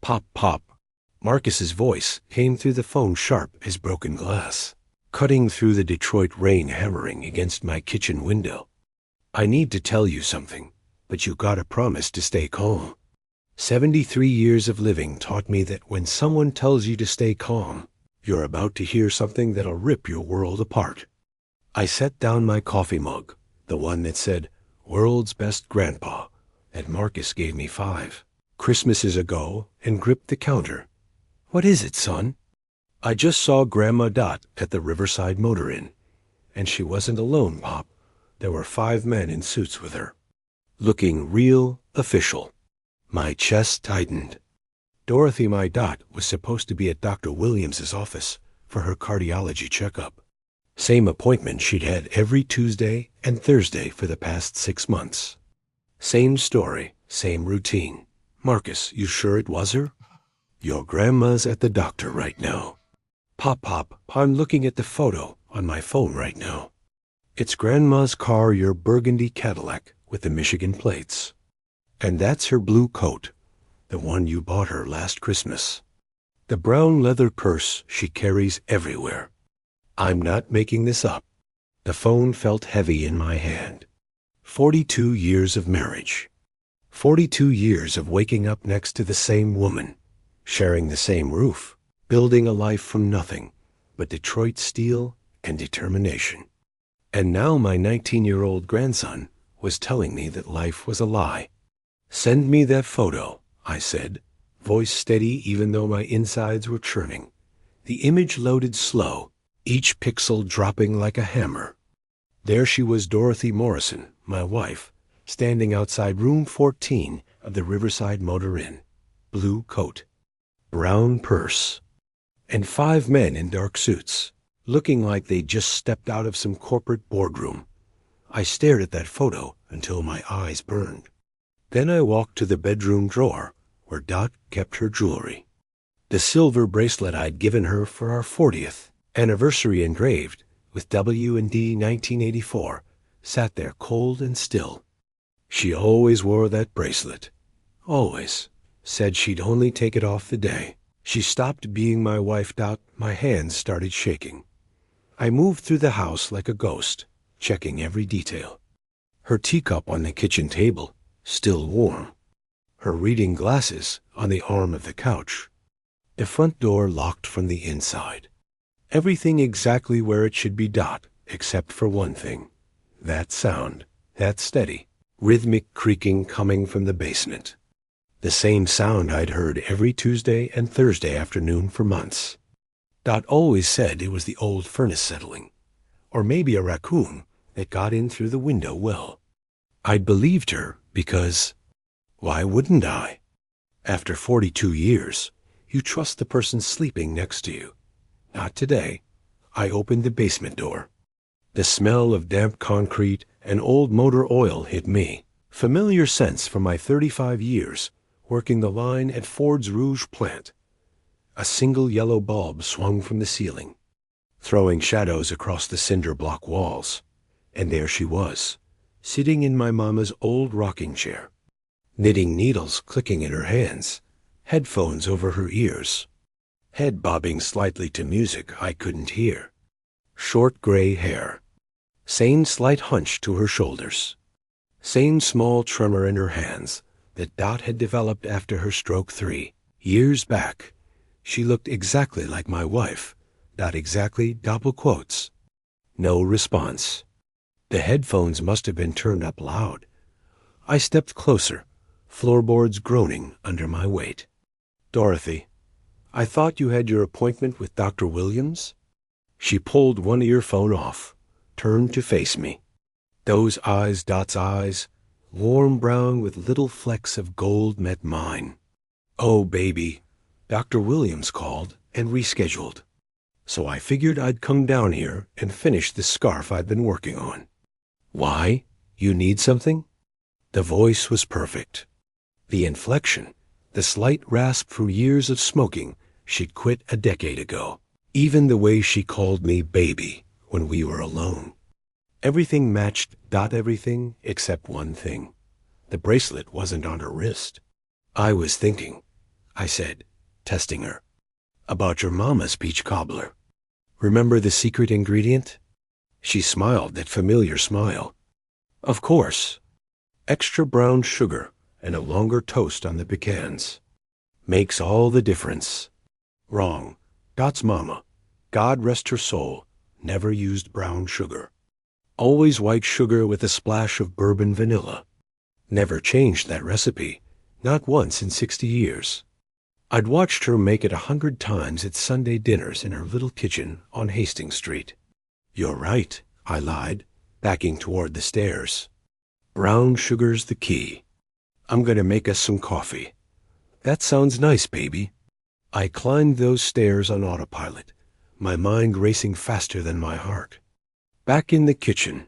Pop, pop. Marcus's voice came through the phone sharp as broken glass, cutting through the Detroit rain hammering against my kitchen window. I need to tell you something, but you gotta promise to stay calm. 73 years of living taught me that when someone tells you to stay calm, you're about to hear something that'll rip your world apart. I set down my coffee mug, the one that said, "World's Best Grandpa," that Marcus gave me 5 Christmases ago, and gripped the counter. "What is it, son?" "I just saw Grandma Dot at the Riverside Motor Inn, and she wasn't alone, Pop. There were 5 men in suits with her, looking real official." My chest tightened. Dorothy, my Dot, was supposed to be at Dr. Williams's office for her cardiology checkup. Same appointment she'd had every Tuesday and Thursday for the past 6 months. Same story, same routine. "Marcus, you sure it was her?" "Your grandma's at the doctor right now." "Pop, Pop, I'm looking at the photo on my phone right now. It's Grandma's car, your burgundy Cadillac with the Michigan plates. And that's her blue coat, the one you bought her last Christmas. The brown leather purse she carries everywhere. I'm not making this up." The phone felt heavy in my hand. 42 years of marriage. 42 years of waking up next to the same woman, sharing the same roof, building a life from nothing but Detroit steel and determination. And now my 19-year-old grandson was telling me that life was a lie. "Send me that photo," I said, voice steady even though my insides were churning. The image loaded slow, each pixel dropping like a hammer. There she was, Dorothy Morrison, my wife, standing outside room 14 of the Riverside Motor Inn. Blue coat, brown purse, and 5 men in dark suits, looking like they'd just stepped out of some corporate boardroom. I stared at that photo until my eyes burned. Then I walked to the bedroom drawer where Dot kept her jewelry. The silver bracelet I'd given her for our 40th anniversary, engraved with W&D 1984, sat there cold and still. She always wore that bracelet. Always. Said she'd only take it off the day she stopped being my wife. Dot, my hands started shaking. I moved through the house like a ghost, checking every detail. Her teacup on the kitchen table, still warm. Her reading glasses on the arm of the couch. The front door locked from the inside. Everything exactly where it should be. Dot, except for one thing. That sound, that steady, rhythmic creaking coming from the basement. The same sound I'd heard every Tuesday and Thursday afternoon for months. Dot always said it was the old furnace settling, or maybe a raccoon that got in through the window well. I'd believed her because, why wouldn't I? After 42 years, you trust the person sleeping next to you. Not today. I opened the basement door. The smell of damp concrete and old motor oil hit me, familiar scents from my 35 years working the line at Ford's Rouge plant. A single yellow bulb swung from the ceiling, throwing shadows across the cinder block walls. And there she was, sitting in my mama's old rocking chair, knitting needles clicking in her hands, headphones over her ears, head bobbing slightly to music I couldn't hear. Short gray hair, same slight hunch to her shoulders, same small tremor in her hands that Dot had developed after her stroke 3 years back. She looked exactly like my wife, not exactly double quotes. No response. The headphones must have been turned up loud. I stepped closer, floorboards groaning under my weight. "Dorothy, I thought you had your appointment with Dr. Williams?" She pulled one earphone off, turned to face me. Those eyes, Dot's eyes, warm brown with little flecks of gold, met mine. "Oh, baby, Dr. Williams called and rescheduled. So I figured I'd come down here and finish this scarf I'd been working on." "Why? You need something?" The voice was perfect. The inflection, the slight rasp from years of smoking she'd quit a decade ago. Even the way she called me baby when we were alone. Everything matched. Everything except one thing. The bracelet wasn't on her wrist. I was thinking, I said, testing her. About your mama's peach cobbler. Remember the secret ingredient? She smiled that familiar smile. Of course. Extra brown sugar and a longer toast on the pecans. Makes all the difference. Wrong. Dot's mama, God rest her soul, never used brown sugar. Always white sugar with a splash of bourbon vanilla. Never changed that recipe, not once in 60 years. I'd watched her make it 100 times at Sunday dinners in her little kitchen on Hastings Street. You're right, I lied, backing toward the stairs. Brown sugar's the key. I'm going to make us some coffee. That sounds nice, baby. I climbed those stairs on autopilot, my mind racing faster than my heart. Back in the kitchen,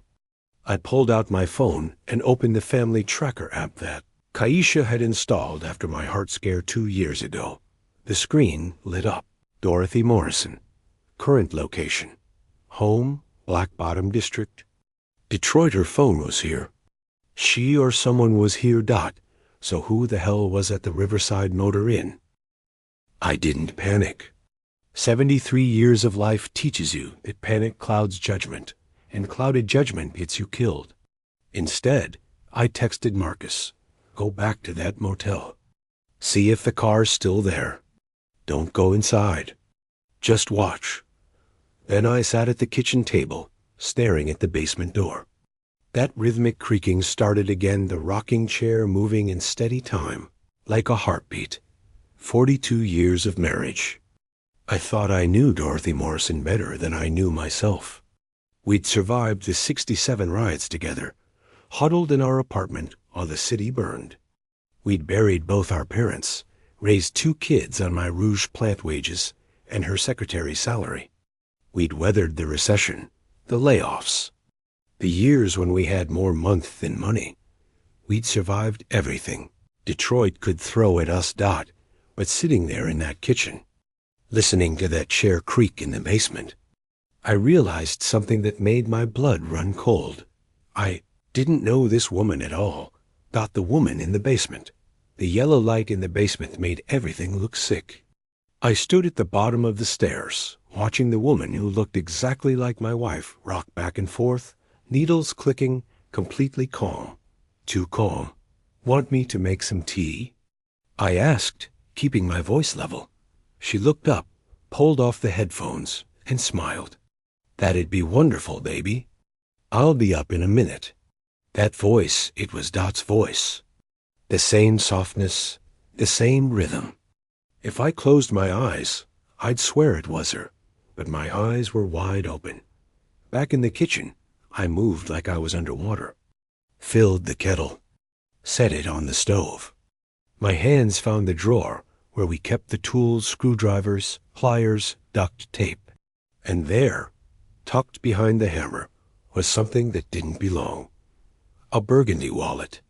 I pulled out my phone and opened the family tracker app that Kaisha had installed after my heart scare 2 years ago. The screen lit up. Dorothy Morrison. Current location. Home, Black Bottom District. Detroit, her phone was here. She or someone was here. So who the hell was at the Riverside Motor Inn? I didn't panic. 73 years of life teaches you that panic clouds judgment, and clouded judgment gets you killed. Instead, I texted Marcus, go back to that motel. See if the car's still there. Don't go inside. Just watch. Then I sat at the kitchen table, staring at the basement door. That rhythmic creaking started again, the rocking chair moving in steady time, like a heartbeat. 42 years of marriage. I thought I knew Dorothy Morrison better than I knew myself. We'd survived the 67 riots together, huddled in our apartment while the city burned. We'd buried both our parents, raised 2 kids on my Rouge plant wages and her secretary's salary. We'd weathered the recession, the layoffs, the years when we had more month than money. We'd survived everything Detroit could throw at us. But sitting there in that kitchen, listening to that chair creak in the basement, I realized something that made my blood run cold. I didn't know this woman at all. The woman in the basement. The yellow light in the basement made everything look sick. I stood at the bottom of the stairs, watching the woman who looked exactly like my wife rock back and forth, needles clicking, completely calm. Too calm. Want me to make some tea? I asked, keeping my voice level. She looked up, pulled off the headphones, and smiled. That'd be wonderful, baby. I'll be up in a minute. That voice, it was Dot's voice. The same softness, the same rhythm. If I closed my eyes, I'd swear it was her, but my eyes were wide open. Back in the kitchen, I moved like I was underwater. Filled the kettle. Set it on the stove. My hands found the drawer where we kept the tools, screwdrivers, pliers, duct tape. And there, tucked behind the hammer, was something that didn't belong. A burgundy wallet.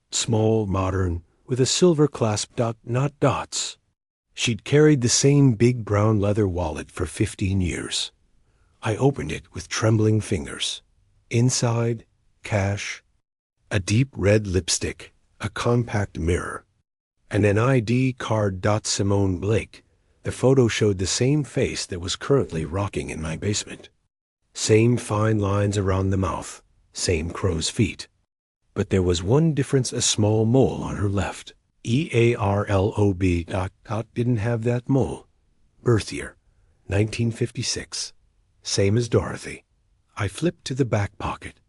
Small, modern, with a silver clasp. Not Dot's. She'd carried the same big brown leather wallet for 15 years. I opened it with trembling fingers. Inside, cash, a deep red lipstick, a compact mirror, and an ID card. Simone Blake. The photo showed the same face that was currently rocking in my basement. Same fine lines around the mouth, same crow's feet. But there was one difference, a small mole on her left. EARLOB. Didn't have that mole. Birth year, 1956. Same as Dorothy. I flipped to the back pocket.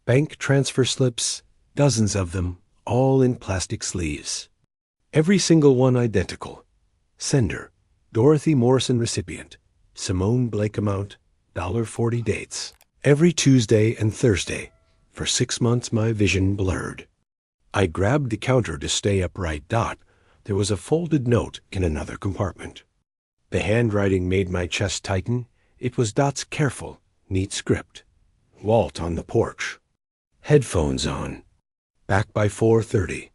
Bank transfer slips, dozens of them, all in plastic sleeves. Every single one identical. Sender, Dorothy Morrison. Recipient, Simone Blake. Amount, $1.40. Dates, every Tuesday and Thursday. For 6 months my vision blurred. I grabbed the counter to stay upright. There was a folded note in another compartment. The handwriting made my chest tighten. It was Dot's careful, neat script. Walt on the porch. Headphones on. Back by 4:30.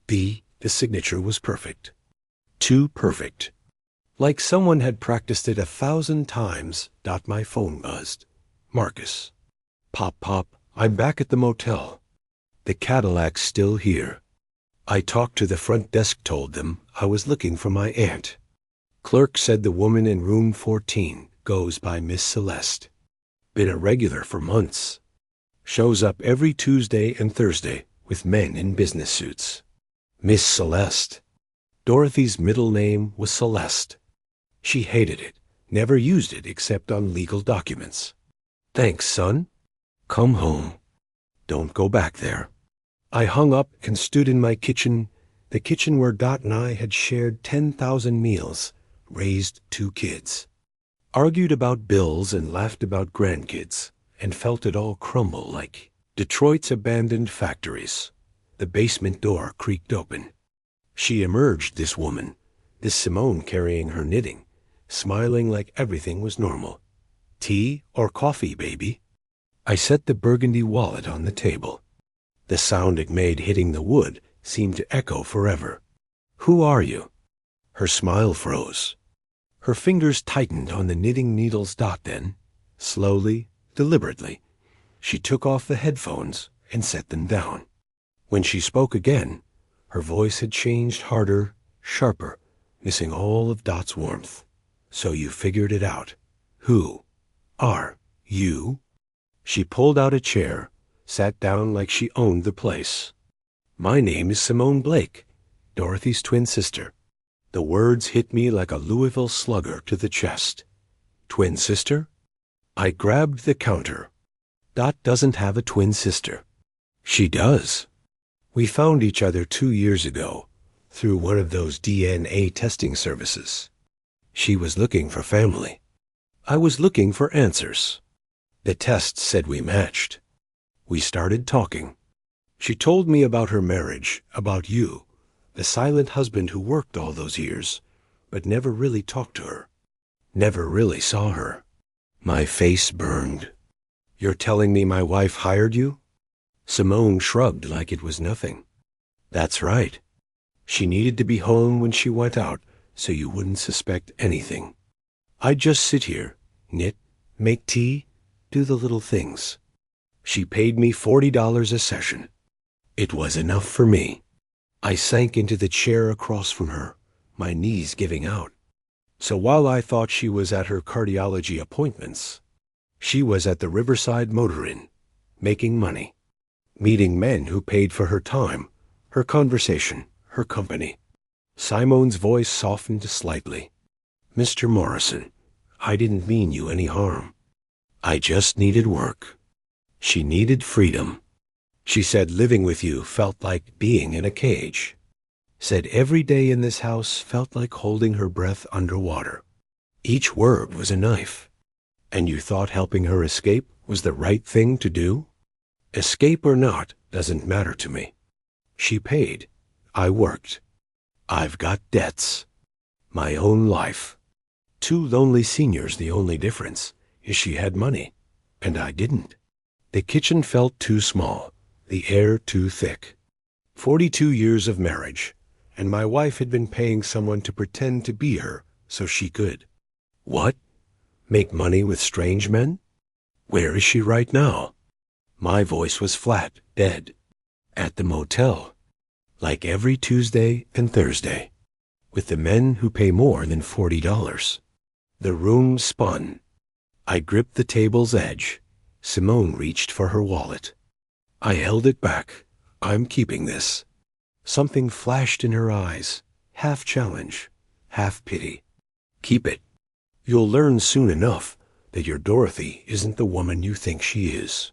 The signature was perfect. Too perfect. Like someone had practiced it 1,000 times. My phone buzzed. Marcus. Pop, pop. I'm back at the motel. The Cadillac's still here. I talked to the front desk, told them I was looking for my aunt. Clerk said the woman in room 14 goes by Miss Celeste. Been a regular for months. Shows up every Tuesday and Thursday with men in business suits. Miss Celeste. Dorothy's middle name was Celeste. She hated it, never used it except on legal documents. Thanks, son. Come home. Don't go back there. I hung up and stood in my kitchen, the kitchen where Dot and I had shared 10,000 meals, raised 2 kids, argued about bills and laughed about grandkids, and felt it all crumble like Detroit's abandoned factories. The basement door creaked open. She emerged, this woman, this Simone carrying her knitting, smiling like everything was normal. Tea or coffee, baby? I set the burgundy wallet on the table. The sound it made hitting the wood seemed to echo forever. Who are you? Her smile froze. Her fingers tightened on the knitting needle's dot then. Slowly, deliberately, she took off the headphones and set them down. When she spoke again, her voice had changed, harder, sharper, missing all of Dot's warmth. So you figured it out. Who are you? She pulled out a chair, sat down like she owned the place. My name is Simone Blake, Dorothy's twin sister. The words hit me like a Louisville slugger to the chest. Twin sister? I grabbed the counter. Dot doesn't have a twin sister. She does. We found each other 2 years ago, through one of those DNA testing services. She was looking for family. I was looking for answers. The test said we matched. We started talking. She told me about her marriage, about you, the silent husband who worked all those years, but never really talked to her, never really saw her. My face burned. You're telling me my wife hired you? Simone shrugged like it was nothing. That's right. She needed to be home when she went out, so you wouldn't suspect anything. I'd just sit here, knit, make tea, do the little things. She paid me $40 a session. It was enough for me. I sank into the chair across from her, my knees giving out. So while I thought she was at her cardiology appointments, she was at the Riverside Motor Inn, making money, meeting men who paid for her time, her conversation, her company. Simone's voice softened slightly. Mr. Morrison, I didn't mean you any harm. I just needed work. She needed freedom. She said living with you felt like being in a cage. Said every day in this house felt like holding her breath underwater. Each word was a knife. And you thought helping her escape was the right thing to do? Escape or not doesn't matter to me. She paid. I worked. I've got debts. My own life. 2 lonely seniors, the only difference is she had money, and I didn't. The kitchen felt too small, the air too thick. 42 years of marriage, and my wife had been paying someone to pretend to be her so she could. What? Make money with strange men? Where is she right now? My voice was flat, dead. At the motel. Like every Tuesday and Thursday. With the men who pay more than $40. The room spun. I gripped the table's edge. Simone reached for her wallet. I held it back. I'm keeping this. Something flashed in her eyes, half challenge, half pity. Keep it. You'll learn soon enough that your Dorothy isn't the woman you think she is.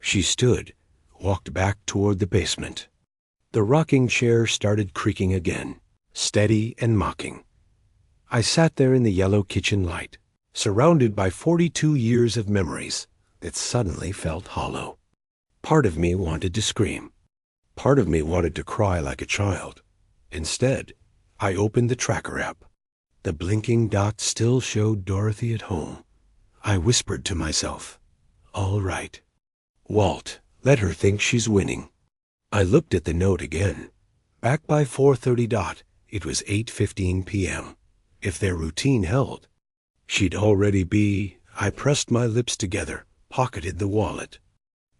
She stood, walked back toward the basement. The rocking chair started creaking again, steady and mocking. I sat there in the yellow kitchen light, surrounded by 42 years of memories that suddenly felt hollow. Part of me wanted to scream. Part of me wanted to cry like a child. Instead, I opened the tracker app. The blinking dot still showed Dorothy at home. I whispered to myself, all right. Walt, let her think she's winning. I looked at the note again. Back by 4:30 dot, it was 8:15 p.m. If their routine held, she'd already be... I pressed my lips together, pocketed the wallet,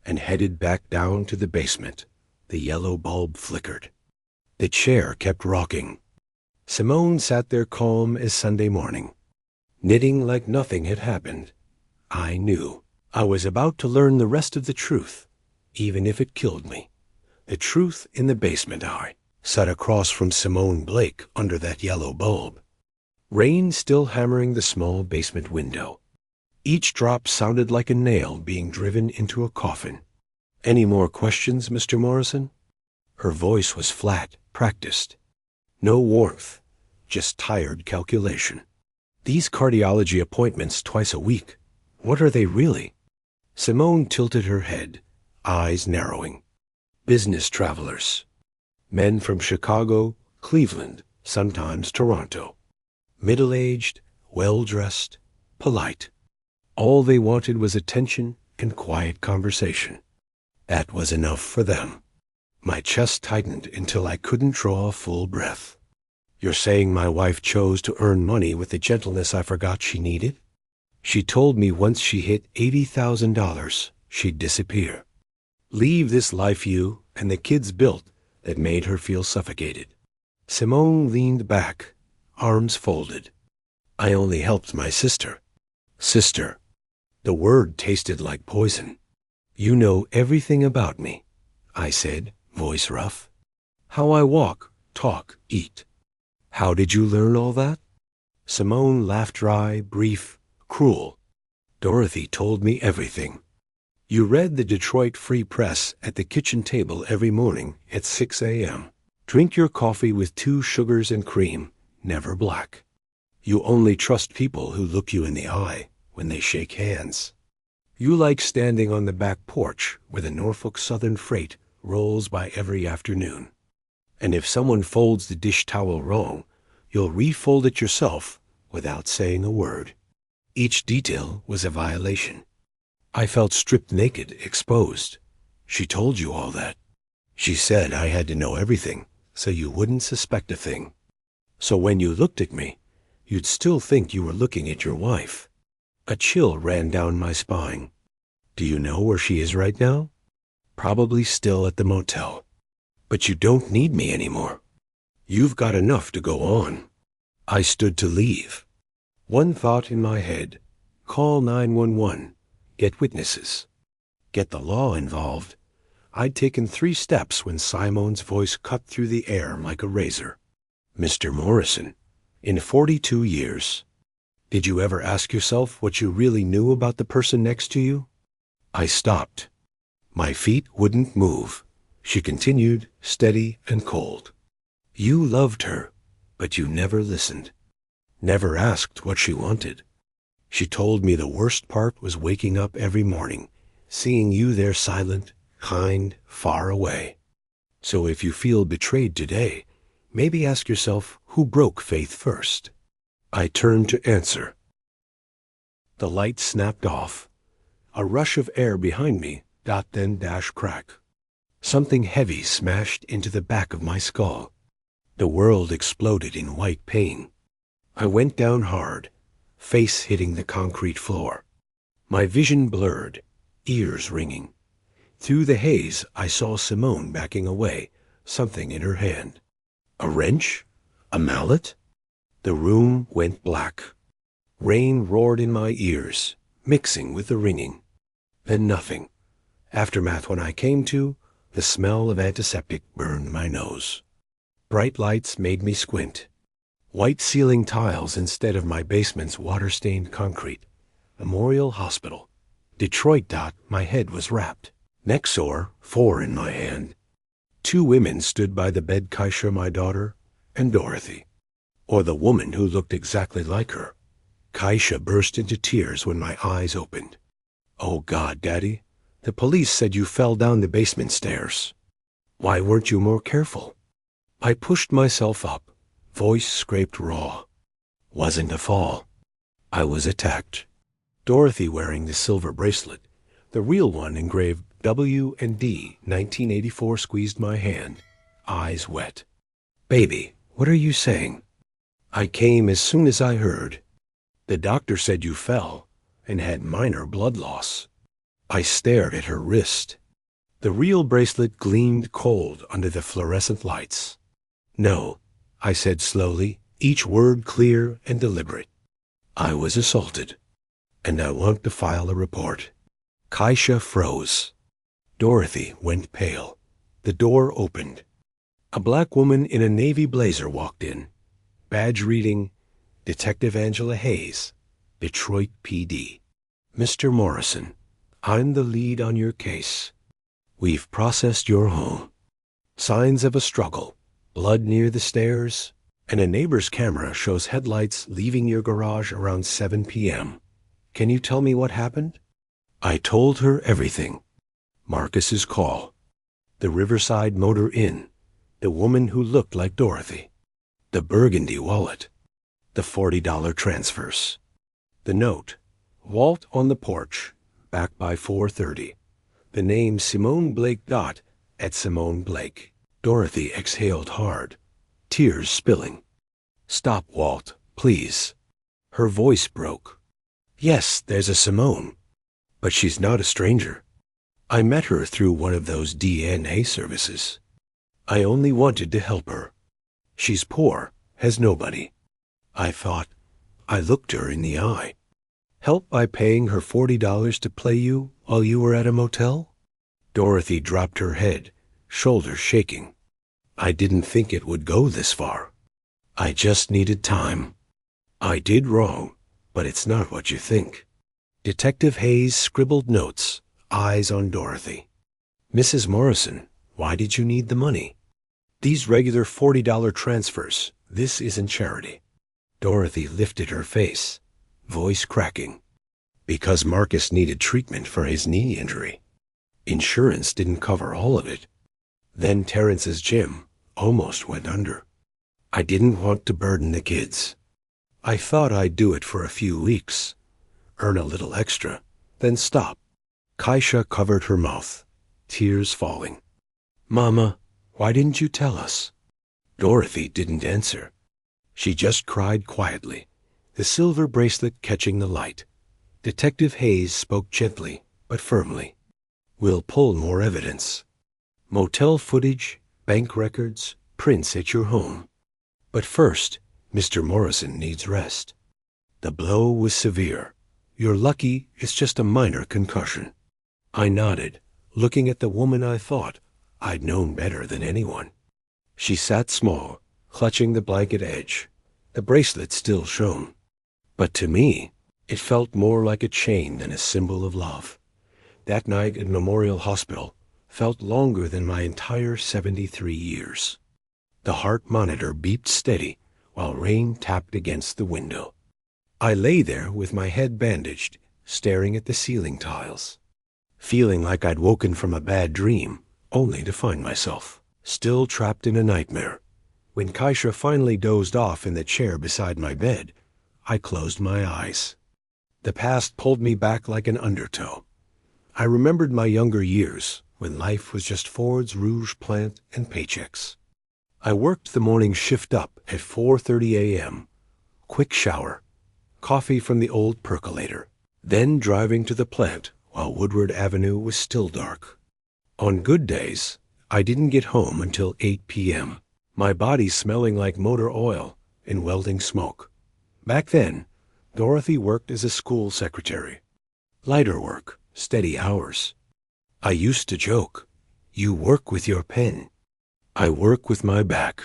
and headed back down to the basement. The yellow bulb flickered. The chair kept rocking. Simone sat there calm as Sunday morning, knitting like nothing had happened. I knew I was about to learn the rest of the truth, even if it killed me. The truth in the basement. I sat across from Simone Blake under that yellow bulb, rain still hammering the small basement window. Each drop sounded like a nail being driven into a coffin. "Any more questions, Mr. Morrison?" Her voice was flat, practiced. No warmth, just tired calculation. "These cardiology appointments twice a week, what are they really?" Simone tilted her head, eyes narrowing. "Business travelers. Men from Chicago, Cleveland, sometimes Toronto. Middle-aged, well-dressed, polite. All they wanted was attention and quiet conversation. That was enough for them." My chest tightened until I couldn't draw a full breath. "You're saying my wife chose to earn money with the gentleness I forgot she needed? She told me once she hit $80,000, she'd disappear. Leave this life you and the kids built that made her feel suffocated." Simone leaned back, arms folded. "I only helped my sister." Sister. The word tasted like poison. "You know everything about me," I said, voice rough. "How I walk, talk, eat. How did you learn all that?" Simone laughed dry, brief, cruel. "Dorothy told me everything. You read the Detroit Free Press at the kitchen table every morning at 6 a.m. Drink your coffee with 2 sugars and cream, never black. You only trust people who look you in the eye when they shake hands. You like standing on the back porch where the Norfolk Southern freight rolls by every afternoon. And if someone folds the dish towel wrong, you'll refold it yourself without saying a word. Each detail was a violation. I felt stripped naked, exposed. She told you all that. She said I had to know everything so you wouldn't suspect a thing. So when you looked at me, you'd still think you were looking at your wife." A chill ran down my spine. "Do you know where she is right now?" "Probably still at the motel. But you don't need me anymore. You've got enough to go on." I stood to leave. One thought in my head: call 911, get witnesses, get the law involved. I'd taken 3 steps when Simone's voice cut through the air like a razor. "Mr. Morrison, in 42 years, did you ever ask yourself what you really knew about the person next to you?" I stopped. My feet wouldn't move. She continued, steady and cold. "You loved her, but you never listened. Never asked what she wanted. She told me the worst part was waking up every morning, seeing you there silent, kind, far away. So if you feel betrayed today, maybe ask yourself who broke faith first." I turned to answer. The light snapped off. A rush of air behind me, then dash crack. Something heavy smashed into the back of my skull. The world exploded in white pain. I went down hard, face hitting the concrete floor. My vision blurred, ears ringing. Through the haze, I saw Simone backing away, something in her hand. A wrench? A mallet? The room went black. Rain roared in my ears, mixing with the ringing. Then nothing. Aftermath when I came to, the smell of antiseptic burned my nose. Bright lights made me squint. White ceiling tiles instead of my basement's water-stained concrete. Memorial Hospital. Detroit. My head was wrapped. Neck sore, 4 in my hand. 2 women stood by the bed, Kaisha, my daughter, and Dorothy. Or the woman who looked exactly like her. Kaisha burst into tears when my eyes opened. "Oh God, Daddy, the police said you fell down the basement stairs. Why weren't you more careful?" I pushed myself up, voice scraped raw. Wasn't a fall. I was attacked. Dorothy wearing the silver bracelet, the real one engraved W&D 1984, squeezed my hand, eyes wet. "Baby, what are you saying?" "I came as soon as I heard. The doctor said you fell and had minor blood loss." I stared at her wrist. The real bracelet gleamed cold under the fluorescent lights. No, I said slowly, each word clear and deliberate. I was assaulted, and I want to file a report. Kaisha froze. Dorothy went pale. The door opened. A black woman in a navy blazer walked in. Badge reading, Detective Angela Hayes, Detroit PD. Mr. Morrison, I'm the lead on your case. We've processed your home. Signs of a struggle, blood near the stairs, and a neighbor's camera shows headlights leaving your garage around 7 p.m. Can you tell me what happened? I told her everything. Marcus's call, the Riverside Motor Inn, the woman who looked like Dorothy, the burgundy wallet, the $40 transfers, the note, Walt on the porch, back by 4:30, the name Simone Blake at Simone Blake. Dorothy exhaled hard, tears spilling. Stop, Walt, please. Her voice broke. Yes, there's a Simone, but she's not a stranger. I met her through one of those DNA services. I only wanted to help her. She's poor, has nobody. I thought. I looked her in the eye. Help by paying her $40 to play you while you were at a motel? Dorothy dropped her head, shoulders shaking. I didn't think it would go this far. I just needed time. I did wrong, but it's not what you think. Detective Hayes scribbled notes, eyes on Dorothy. Mrs. Morrison, why did you need the money? These regular $40 transfers, this isn't charity. Dorothy lifted her face, voice cracking. Because Marcus needed treatment for his knee injury. Insurance didn't cover all of it. Then Terrence's gym almost went under. I didn't want to burden the kids. I thought I'd do it for a few weeks, earn a little extra, then stop. Kaisha covered her mouth, tears falling. Mama, why didn't you tell us? Dorothy didn't answer. She just cried quietly, the silver bracelet catching the light. Detective Hayes spoke gently, but firmly. We'll pull more evidence. Motel footage, bank records, prints at your home. But first, Mr. Morrison needs rest. The blow was severe. You're lucky it's just a minor concussion. I nodded, looking at the woman I thought I'd known better than anyone. She sat small, clutching the blanket edge. The bracelet still shone. But to me, it felt more like a chain than a symbol of love. That night at Memorial Hospital felt longer than my entire 73 years. The heart monitor beeped steady while rain tapped against the window. I lay there with my head bandaged, staring at the ceiling tiles, feeling like I'd woken from a bad dream, only to find myself still trapped in a nightmare. When Kaisha finally dozed off in the chair beside my bed, I closed my eyes. The past pulled me back like an undertow. I remembered my younger years, when life was just Ford's Rouge plant and paychecks. I worked the morning shift up at 4:30 a.m., quick shower, coffee from the old percolator, then driving to the plant while Woodward Avenue was still dark. On good days, I didn't get home until 8 p.m., my body smelling like motor oil and welding smoke. Back then, Dorothy worked as a school secretary. Lighter work, steady hours. I used to joke, you work with your pen. I work with my back.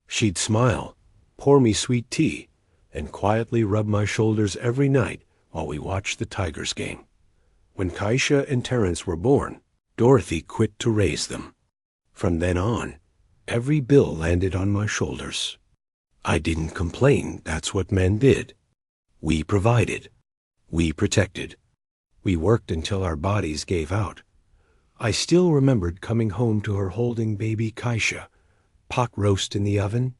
She'd smile, pour me sweet tea, and quietly rub my shoulders every night while we watched the Tigers game. When Kaisha and Terrence were born, Dorothy quit to raise them. From then on, every bill landed on my shoulders. I didn't complain, that's what men did. We provided. We protected. We worked until our bodies gave out. I still remembered coming home to her holding baby Kaisha, pot roast in the oven,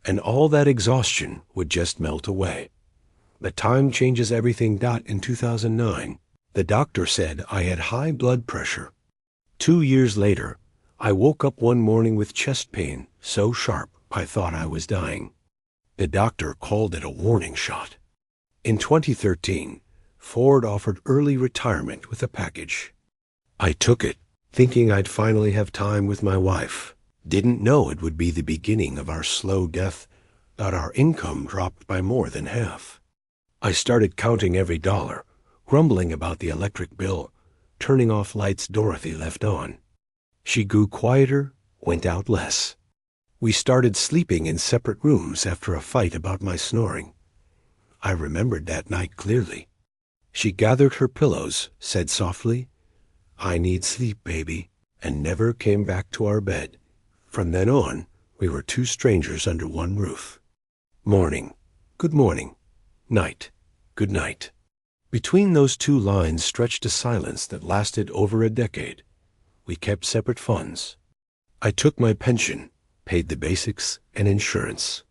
and all that exhaustion would just melt away. The Time Changes Everything. In 2009, the doctor said I had high blood pressure. 2 years later, I woke up one morning with chest pain so sharp I thought I was dying. The doctor called it a warning shot. In 2013, Ford offered early retirement with a package. I took it, thinking I'd finally have time with my wife, Didn't know it would be the beginning of our slow death, that our income dropped by more than half. I started counting every dollar, grumbling about the electric bill, turning off lights Dorothy left on. She grew quieter, went out less. We started sleeping in separate rooms after a fight about my snoring. I remembered that night clearly. She gathered her pillows, said softly, "I need sleep, baby," and never came back to our bed. From then on, we were two strangers under one roof. Morning, good morning. Night, good night. Between those two lines stretched a silence that lasted over a decade. We kept separate funds. I took my pension, paid the basics and insurance.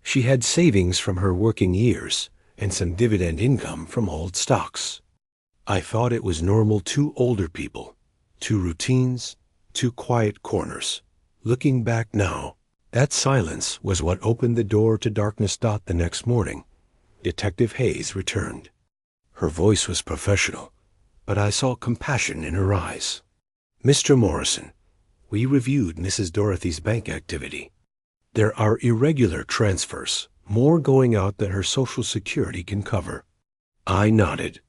She had savings from her working years and some dividend income from old stocks. I thought it was normal, two older people, two routines, two quiet corners. Looking back now, that silence was what opened the door to darkness. The next morning, Detective Hayes returned. Her voice was professional, but I saw compassion in her eyes. "Mr. Morrison, we reviewed Mrs. Dorothy's bank activity. There are irregular transfers, more going out than her Social Security can cover." I nodded.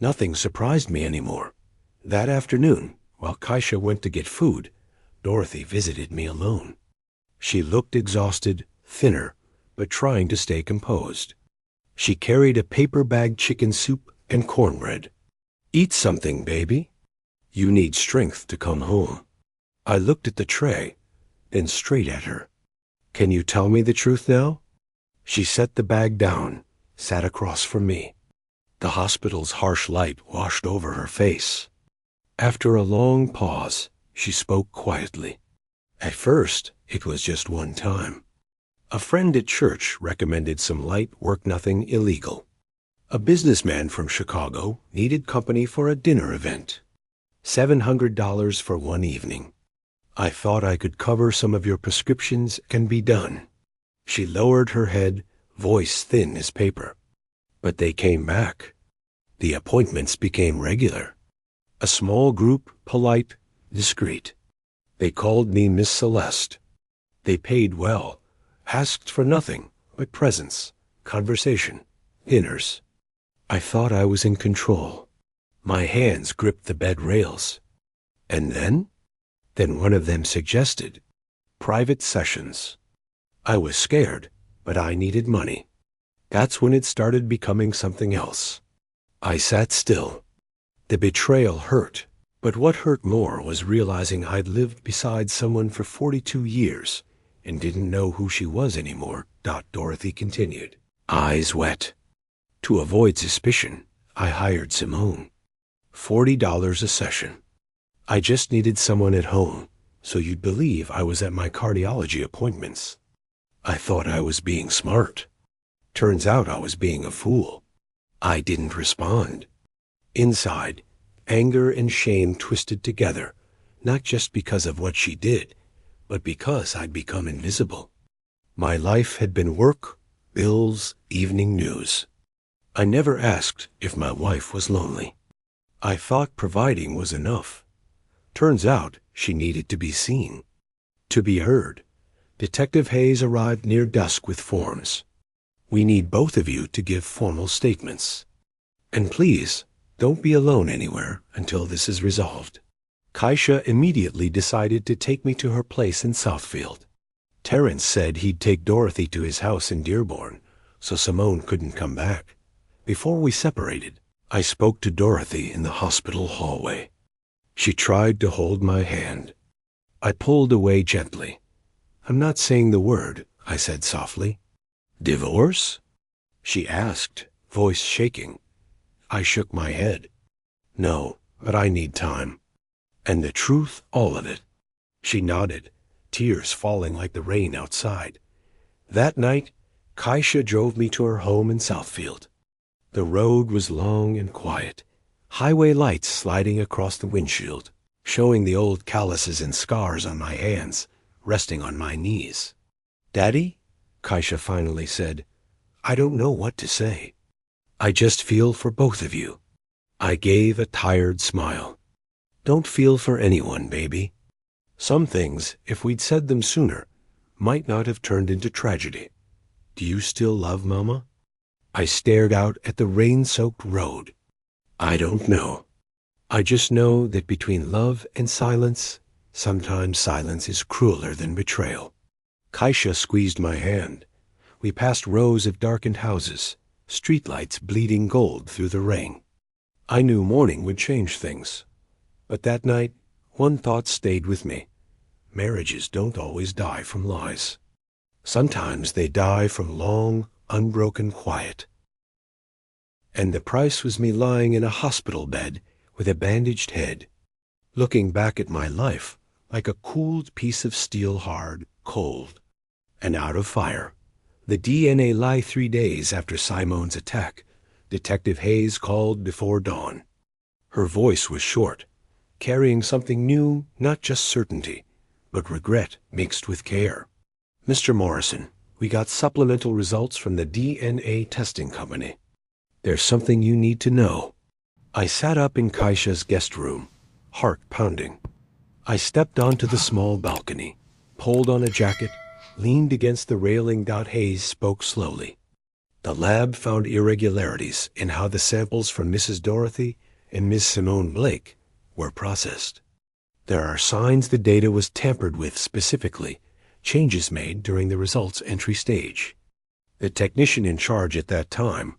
Nothing surprised me anymore. That afternoon, while Kaisha went to get food, Dorothy visited me alone. She looked exhausted, thinner, but trying to stay composed. She carried a paper-bagged chicken soup and cornbread. "Eat something, baby. You need strength to come home." I looked at the tray, then straight at her. "Can you tell me the truth now?" She set the bag down, sat across from me. The hospital's harsh light washed over her face. After a long pause, she spoke quietly. "At first, it was just one time. A friend at church recommended some light work-nothing illegal. A businessman from Chicago needed company for a dinner event. $700 for one evening. I thought I could cover some of your prescriptions and be done." She lowered her head, voice thin as paper. "But they came back. The appointments became regular. A small group, polite, discreet. They called me Miss Celeste. They paid well, asked for nothing but presence, conversation, dinners. I thought I was in control. My hands gripped the bed rails. And then? Then one of them suggested private sessions. I was scared, but I needed money. That's when it started becoming something else. I sat still. The betrayal hurt, but what hurt more was realizing I'd lived beside someone for 42 years and didn't know who she was anymore. Dorothy continued, eyes wet. To avoid suspicion, I hired Simone. $40 a session. I just needed someone at home, so you'd believe I was at my cardiology appointments. I thought I was being smart. Turns out I was being a fool. I didn't respond. Inside, anger and shame twisted together, not just because of what she did, but because I'd become invisible. My life had been work, bills, evening news. I never asked if my wife was lonely. I thought providing was enough. Turns out she needed to be seen, to be heard. Detective Hayes arrived near dusk with forms. "We need both of you to give formal statements. And please, don't be alone anywhere until this is resolved." Kaisha immediately decided to take me to her place in Southfield. Terrence said he'd take Dorothy to his house in Dearborn, so Simone couldn't come back. Before we separated, I spoke to Dorothy in the hospital hallway. She tried to hold my hand. I pulled away gently. "I'm not saying the word," I said softly. "Divorce?" she asked, voice shaking. I shook my head. "No, but I need time. And the truth, all of it." She nodded, tears falling like the rain outside. That night, Kaisha drove me to her home in Southfield. The road was long and quiet, highway lights sliding across the windshield, showing the old calluses and scars on my hands, resting on my knees. "Daddy," Kaisha finally said, "I don't know what to say. I just feel for both of you." I gave a tired smile. "Don't feel for anyone, baby." Some things, if we'd said them sooner, might not have turned into tragedy. Do you still love Mama? I stared out at the rain-soaked road. I don't know. I just know that between love and silence, sometimes silence is crueler than betrayal. Kaisha squeezed my hand. We passed rows of darkened houses, streetlights bleeding gold through the rain. I knew morning would change things. But that night, one thought stayed with me. Marriages don't always die from lies. Sometimes they die from long, unbroken quiet. And the price was me lying in a hospital bed with a bandaged head, looking back at my life like a cooled piece of steel, hard, cold, and out of fire. The DNA lie 3 days after Simone's attack. Detective Hayes called before dawn. Her voice was short, carrying something new, not just certainty, but regret mixed with care. Mr. Morrison, we got supplemental results from the DNA testing company. There's something you need to know. I sat up in Kaisha's guest room, heart pounding. I stepped onto the small balcony, pulled on a jacket, leaned against the railing. Hayes spoke slowly. The lab found irregularities in how the samples from Mrs. Dorothy and Miss Simone Blake were processed. There are signs the data was tampered with, specifically changes made during the results entry stage. The technician in charge at that time,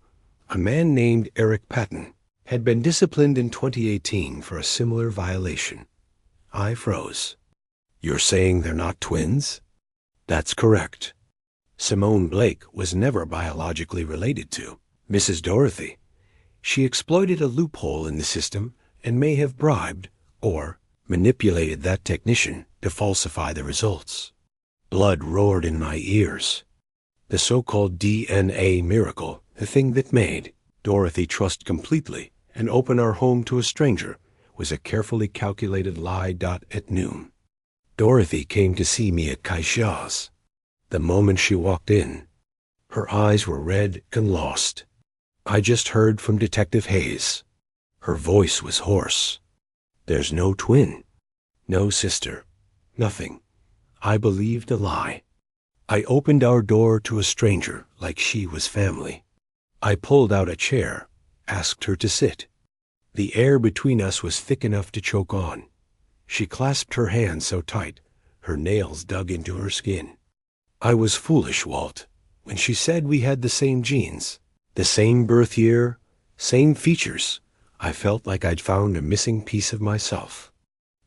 a man named Eric Patton, had been disciplined in 2018 for a similar violation. I froze. You're saying they're not twins? That's correct. Simone Blake was never biologically related to Mrs. Dorothy. She exploited a loophole in the system and may have bribed or manipulated that technician to falsify the results. Blood roared in my ears. The so-called DNA miracle, the thing that made Dorothy trust completely and open our home to a stranger, was a carefully calculated lie. At noon, Dorothy came to see me at Kaisha's. The moment she walked in, her eyes were red and lost. I just heard from Detective Hayes. Her voice was hoarse. There's no twin, no sister, nothing. I believed a lie. I opened our door to a stranger like she was family. I pulled out a chair, asked her to sit. The air between us was thick enough to choke on. She clasped her hands so tight, her nails dug into her skin. I was foolish, Walt, when she said we had the same genes, the same birth year, same features. I felt like I'd found a missing piece of myself.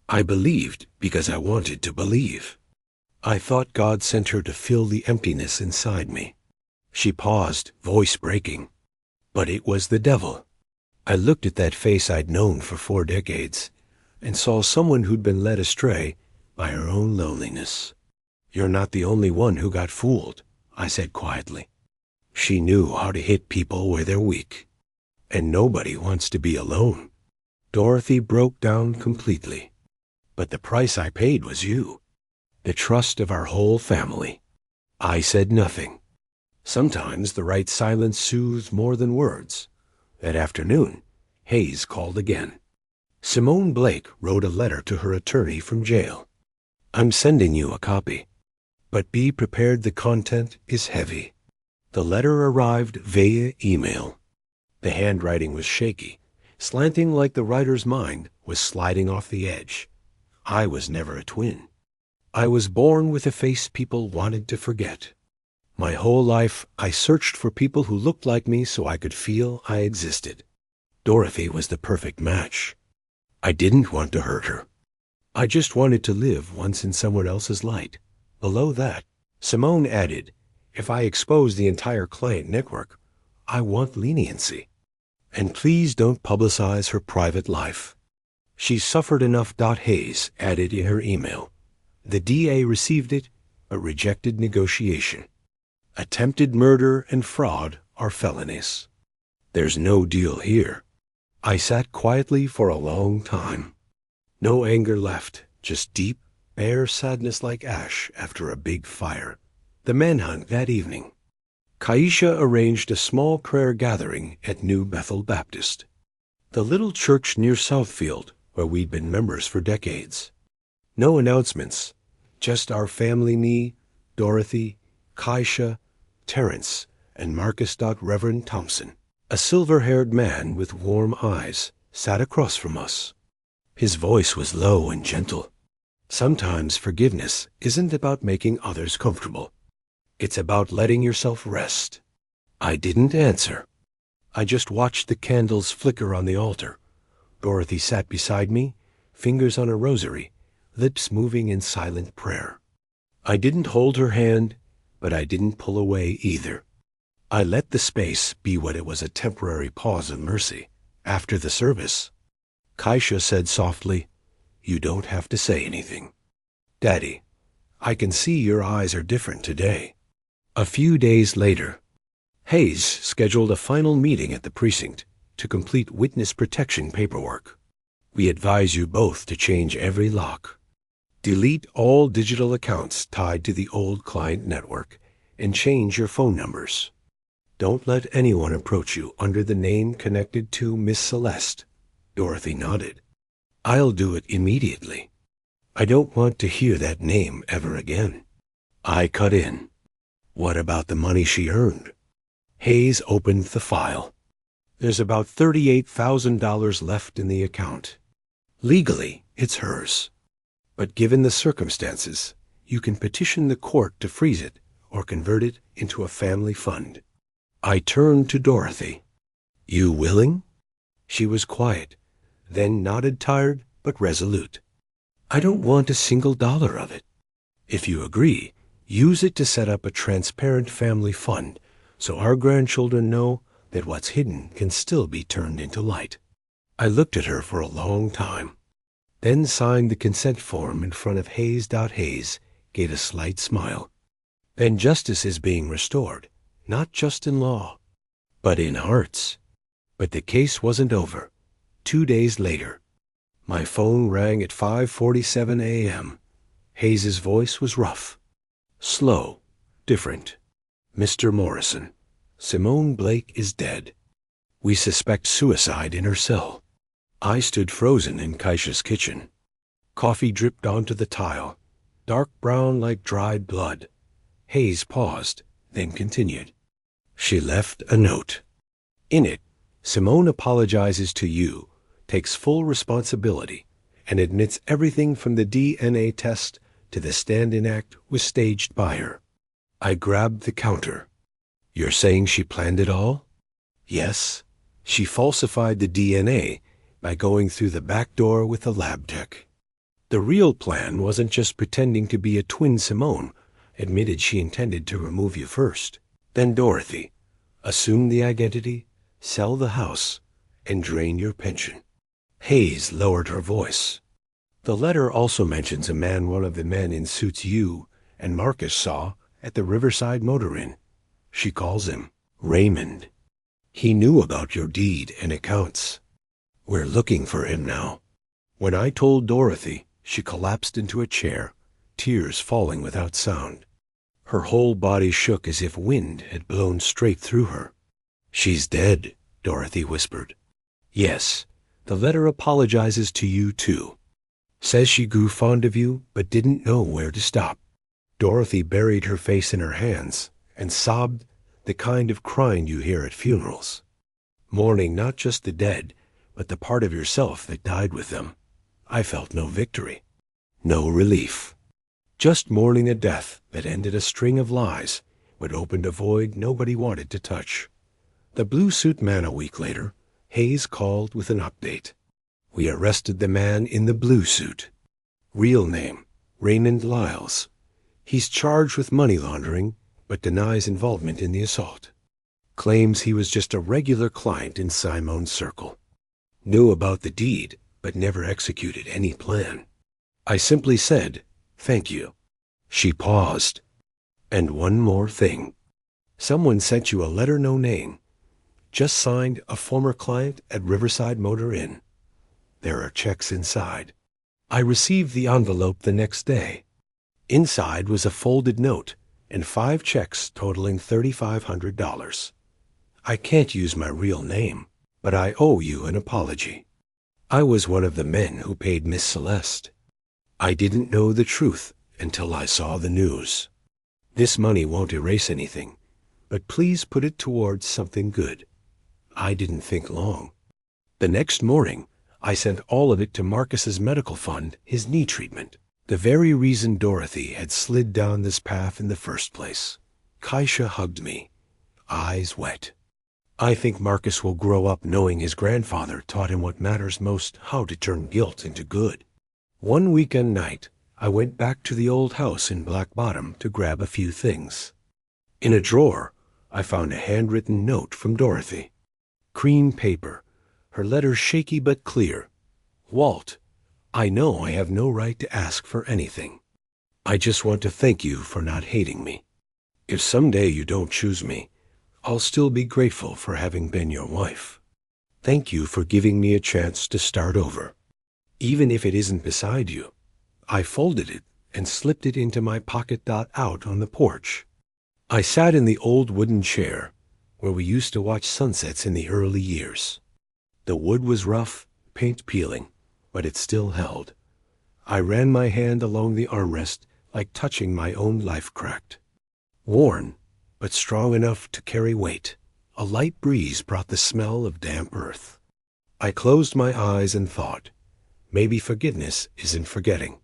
I believed because I wanted to believe. I thought God sent her to fill the emptiness inside me. She paused, voice breaking. But it was the devil. I looked at that face I'd known for 4 decades and saw someone who'd been led astray by her own loneliness. You're not the only one who got fooled, I said quietly. She knew how to hit people where they're weak. And nobody wants to be alone. Dorothy broke down completely. But the price I paid was you. The trust of our whole family. I said nothing. Sometimes the right silence soothes more than words. That afternoon, Hayes called again. Simone Blake wrote a letter to her attorney from jail. I'm sending you a copy. But be prepared, the content is heavy. The letter arrived via email. The handwriting was shaky, slanting like the writer's mind was sliding off the edge. I was never a twin. I was born with a face people wanted to forget. My whole life, I searched for people who looked like me so I could feel I existed. Dorothy was the perfect match. I didn't want to hurt her. I just wanted to live once in someone else's light. Below that, Simone added, if I expose the entire client network, I want leniency. And please don't publicize her private life. She's suffered enough. Hayes added in her email. The DA received it, but rejected negotiation. Attempted murder and fraud are felonies. There's no deal here. I sat quietly for a long time. No anger left, just deep, bare sadness like ash after a big fire. The manhunt that evening. Kaisha arranged a small prayer gathering at New Bethel Baptist, the little church near Southfield where we'd been members for decades. No announcements, just our family, me, Dorothy, Kaisha, Terence, and Marcus. Reverend Thompson, a silver-haired man with warm eyes, sat across from us. His voice was low and gentle. Sometimes forgiveness isn't about making others comfortable. It's about letting yourself rest. I didn't answer. I just watched the candles flicker on the altar. Dorothy sat beside me, fingers on a rosary, lips moving in silent prayer. I didn't hold her hand, but I didn't pull away either. I let the space be what it was, a temporary pause of mercy. After the service, Kaisha said softly, "You don't have to say anything. Daddy, I can see your eyes are different today." A few days later, Hayes scheduled a final meeting at the precinct to complete witness protection paperwork. "We advise you both to change every lock. Delete all digital accounts tied to the old client network and change your phone numbers. Don't let anyone approach you under the name connected to Miss Celeste." Dorothy nodded. "I'll do it immediately. I don't want to hear that name ever again." I cut in. "What about the money she earned?" Hayes opened the file. "There's about $38,000 left in the account. Legally, it's hers. But given the circumstances, you can petition the court to freeze it or convert it into a family fund." I turned to Dorothy. "You willing?" She was quiet, then nodded, tired but resolute. "I don't want a single dollar of it. If you agree, use it to set up a transparent family fund so our grandchildren know that what's hidden can still be turned into light." I looked at her for a long time, then signed the consent form in front of Hayes. Hayes gave a slight smile. "Then justice is being restored, not just in law, but in hearts." But the case wasn't over. 2 days later, my phone rang at 5:47 a.m. Hayes's voice was rough, slow, different. "Mr. Morrison, Simone Blake is dead. We suspect suicide in her cell." I stood frozen in Kaisha's kitchen. Coffee dripped onto the tile, dark brown like dried blood. Hayes paused, then continued. "She left a note. In it, Simone apologizes to you, takes full responsibility, and admits everything from the DNA test to the stand-in act was staged by her." I grabbed the counter. "You're saying she planned it all?" "Yes. She falsified the DNA by going through the back door with the lab tech. The real plan wasn't just pretending to be a twin. Simone admitted she intended to remove you first. Then Dorothy assumed the identity, sell the house, and drain your pension." Hayes lowered her voice. "The letter also mentions a man one of the men in suits you and Marcus saw at the Riverside Motor Inn. She calls him Raymond. He knew about your deed and accounts. We're looking for him now." When I told Dorothy, she collapsed into a chair, tears falling without sound. Her whole body shook as if wind had blown straight through her. "She's dead," Dorothy whispered. "Yes, the letter apologizes to you too. Says she grew fond of you but didn't know where to stop." Dorothy buried her face in her hands and sobbed, the kind of crying you hear at funerals. Mourning not just the dead, but the part of yourself that died with them. I felt no victory, no relief. Just mourning a death that ended a string of lies but opened a void nobody wanted to touch. The blue suit man. A week later, Hayes called with an update. "We arrested the man in the blue suit. Real name, Raymond Lyles. He's charged with money laundering, but denies involvement in the assault. Claims he was just a regular client in Simone's circle. Knew about the deed, but never executed any plan." I simply said, "Thank you." She paused. "And one more thing. Someone sent you a letter, no name. Just signed, a former client at Riverside Motor Inn. There are checks inside." I received the envelope the next day. Inside was a folded note and 5 checks totaling $3,500. "I can't use my real name, but I owe you an apology. I was one of the men who paid Miss Celeste." I didn't know the truth until I saw the news. This money won't erase anything, but please put it towards something good. I didn't think long. The next morning, I sent all of it to Marcus's medical fund, his knee treatment. The very reason Dorothy had slid down this path in the first place. Kaisha hugged me, eyes wet. I think Marcus will grow up knowing his grandfather taught him what matters most, how to turn guilt into good. One weekend night, I went back to the old house in Black Bottom to grab a few things. In a drawer, I found a handwritten note from Dorothy. Cream paper, her letter shaky but clear. Walt, I know I have no right to ask for anything. I just want to thank you for not hating me. If someday you don't choose me, I'll still be grateful for having been your wife. Thank you for giving me a chance to start over. Even if it isn't beside you. I folded it and slipped it into my pocket. Out on the porch. I sat in the old wooden chair where we used to watch sunsets in the early years. The wood was rough, paint peeling, but it still held. I ran my hand along the armrest like touching my own life cracked. Worn, but strong enough to carry weight, a light breeze brought the smell of damp earth. I closed my eyes and thought, maybe forgiveness isn't forgetting.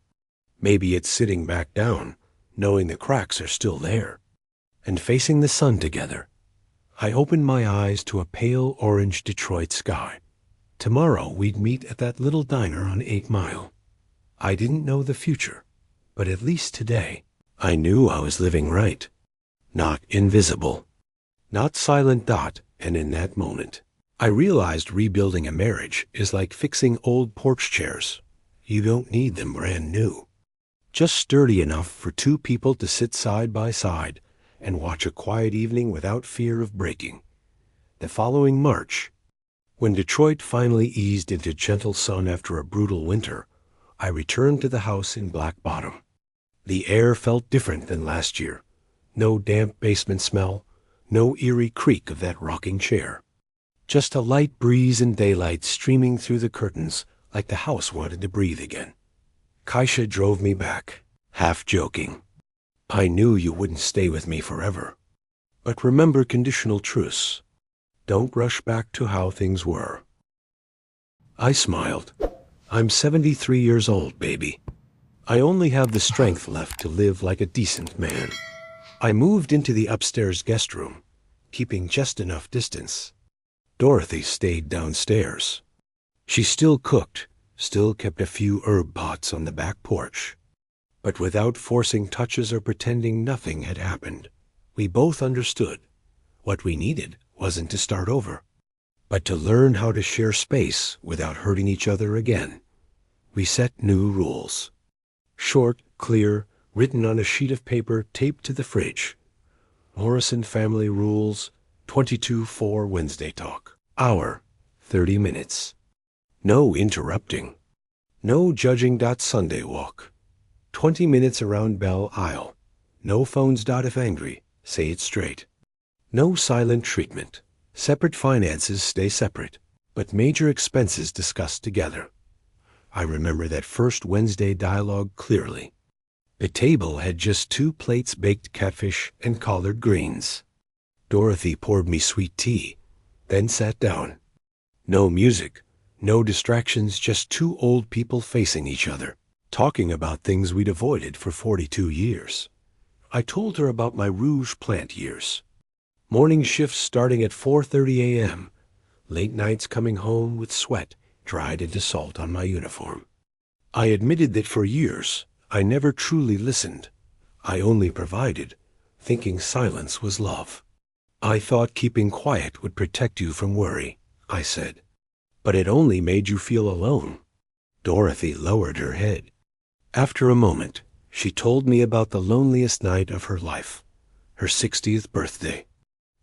Maybe it's sitting back down, knowing the cracks are still there. And facing the sun together, I opened my eyes to a pale orange Detroit sky. Tomorrow we'd meet at that little diner on 8 Mile. I didn't know the future, but at least today, I knew I was living right. Not invisible. Not silent. And in that moment, I realized rebuilding a marriage is like fixing old porch chairs. You don't need them brand new. Just sturdy enough for two people to sit side by side and watch a quiet evening without fear of breaking. The following March, when Detroit finally eased into gentle sun after a brutal winter, I returned to the house in Black Bottom. The air felt different than last year. No damp basement smell, no eerie creak of that rocking chair. Just a light breeze and daylight streaming through the curtains like the house wanted to breathe again. Kaisha drove me back, half joking. I knew you wouldn't stay with me forever. But remember conditional truce. Don't rush back to how things were. I smiled. I'm 73 years old, baby. I only have the strength left to live like a decent man. I moved into the upstairs guest room, keeping just enough distance. Dorothy stayed downstairs. She still cooked, still kept a few herb pots on the back porch. But without forcing touches or pretending nothing had happened, we both understood. What we needed wasn't to start over, but to learn how to share space without hurting each other again. We set new rules. Short, clear, written on a sheet of paper taped to the fridge. Morrison Family Rules, 22-4 Wednesday Talk. Hour, 30 minutes. No interrupting. No judging. Sunday walk. 20 minutes around Belle Isle. No phones. If angry, say it straight. No silent treatment. Separate finances stay separate, but major expenses discussed together. I remember that first Wednesday dialogue clearly. The table had just 2 plates baked catfish and collard greens. Dorothy poured me sweet tea, then sat down. No music, no distractions, just 2 old people facing each other, talking about things we'd avoided for 42 years. I told her about my rouge plant years. Morning shifts starting at 4:30 a.m., late nights coming home with sweat dried into salt on my uniform. I admitted that for years I never truly listened. I only provided, thinking silence was love. I thought keeping quiet would protect you from worry, I said. But it only made you feel alone. Dorothy lowered her head. After a moment, she told me about the loneliest night of her life, her 60th birthday.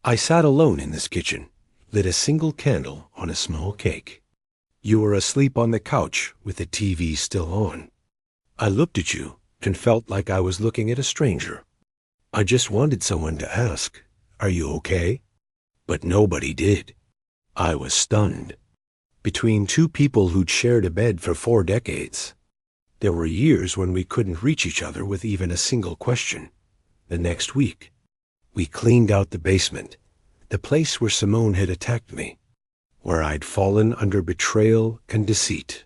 I sat alone in this kitchen, lit a single candle on a small cake. You were asleep on the couch with the TV still on. I looked at you and felt like I was looking at a stranger. I just wanted someone to ask, "Are you okay?" But nobody did. I was stunned. Between 2 people who'd shared a bed for 4 decades. There were years when we couldn't reach each other with even a single question. The next week, we cleaned out the basement, the place where Simone had attacked me, where I'd fallen under betrayal and deceit.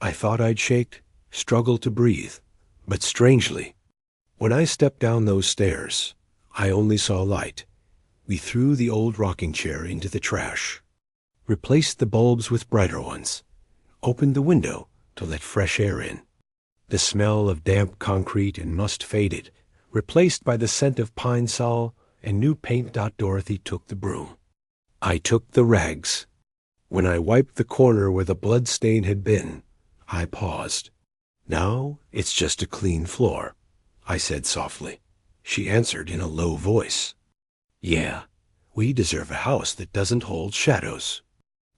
I thought I'd shake, struggle to breathe, but strangely, when I stepped down those stairs, I only saw light. We threw the old rocking chair into the trash, replaced the bulbs with brighter ones, opened the window to let fresh air in. The smell of damp concrete and must faded, replaced by the scent of pine sol and new paint. Dorothy took the broom. I took the rags. When I wiped the corner where the blood stain had been, I paused. Now it's just a clean floor, I said softly. She answered in a low voice. Yeah, we deserve a house that doesn't hold shadows.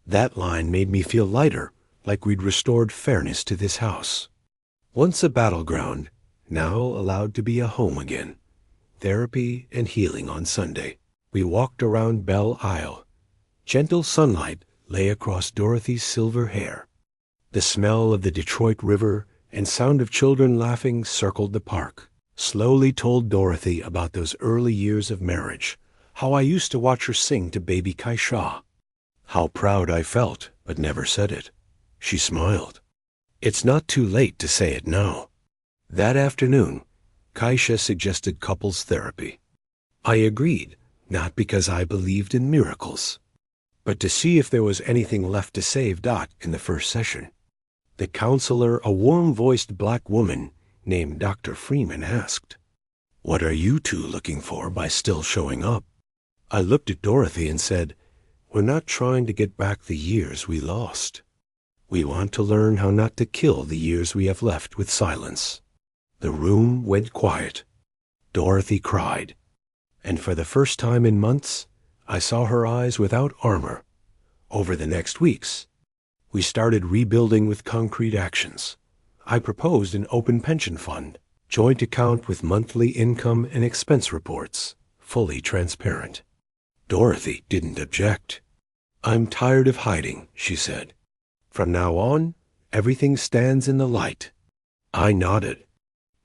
That line made me feel lighter, like we'd restored fairness to this house. Once a battleground, now allowed to be a home again. Therapy and healing on Sunday. We walked around Belle Isle. Gentle sunlight lay across Dorothy's silver hair. The smell of the Detroit River and sound of children laughing circled the park. Slowly told Dorothy about those early years of marriage, how I used to watch her sing to baby Kaisha. How proud I felt, but never said it. She smiled. It's not too late to say it now. That afternoon, Kaisha suggested couples therapy. I agreed, not because I believed in miracles, but to see if there was anything left to save. In the first session, the counselor, a warm-voiced black woman named Dr. Freeman, asked, "What are you two looking for by still showing up?" I looked at Dorothy and said, "We're not trying to get back the years we lost. We want to learn how not to kill the years we have left with silence." The room went quiet. Dorothy cried, and for the first time in months, I saw her eyes without armor. Over the next weeks, we started rebuilding with concrete actions. I proposed an open pension fund, joint account with monthly income and expense reports, fully transparent. Dorothy didn't object. "I'm tired of hiding," she said. "From now on, everything stands in the light." I nodded.